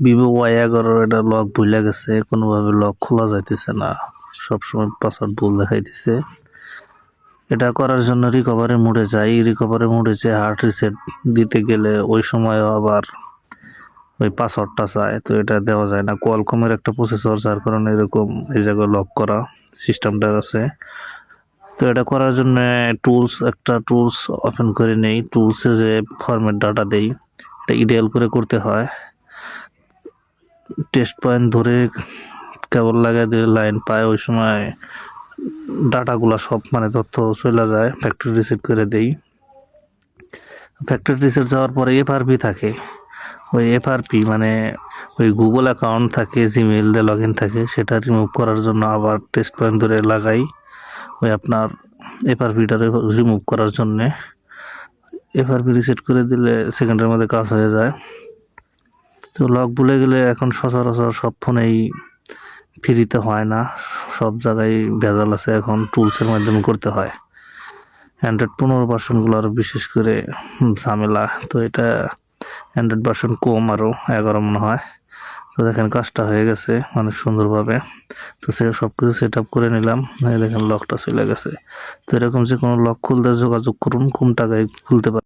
vivo Y11 এটা lock ভুলে গেছে, কোনোভাবে লক খোলা যাইতেছে না, সবসময় পাসওয়ার্ড ভুল দেখাইতেছে। এটা করার জন্য রিকভারি মোডে যাই, রিকভারি মোডে যে হার্ড রিসেট দিতে গেলে ওই সময় আবার ওই পাসওয়ার্ডটা চায়, তো এটা দেওয়া যায় না। কোয়ালকমের একটা প্রসেসর, যার কারণে এরকম এই জায়গায় লক করা সিস্টেমটা আছে। তো এটা করার জন্য একটা টুলস ওপেন করে নেই, টুলসে যে ফরম্যাট ডাটা দেই, এটা ইডিয়াল করে করতে হয়। টেস্ট পয়েন্ট ধরে কেবল লাগাই দিয়ে লাইন পায়, ওই সময় ডাটাগুলো সব তথ্য চলে যায়। ফ্যাক্টরি রিসেট করে দেই। ফ্যাক্টরি রিসেট যাওয়ার পরে এফআরপি থাকে, ওই এফআরপি ওই গুগল অ্যাকাউন্ট থাকে, জিমেইল দিয়ে লগ ইন থাকে, সেটা রিমুভ করার জন্য আবার টেস্ট পয়েন্ট ধরে লাগাই, ওই আপনার এফআরপিটা রিমুভ করার জন্যে। এফআরপি রিসেট করে দিলে সেকেন্ডের মধ্যে কাজ হয়ে যায়। তো লক ভুলে গেলে এখন সচরাচর সব ফোনেই ফ্রিতে হয় না, সব জায়গায় ভেজাল আছে, এখন টুলসের মাধ্যমে করতে হয়। অ্যান্ড্রয়েড 15 ভার্সনগুলো আরও বিশেষ করে ঝামেলা। তো এটা অ্যান্ড্রয়েড ভার্সন কম, আরও 11 মনে হয়। তো দেখেন কাজটা হয়ে গেছে অনেক সুন্দরভাবে। তো সব কিছু সেট আপ করে নিলাম, দেখেন লকটা চলে গেছে। তো এরকম যে কোনো লক খুলতে যোগাযোগ করুন, কোন টাকায় খুলতে পারে।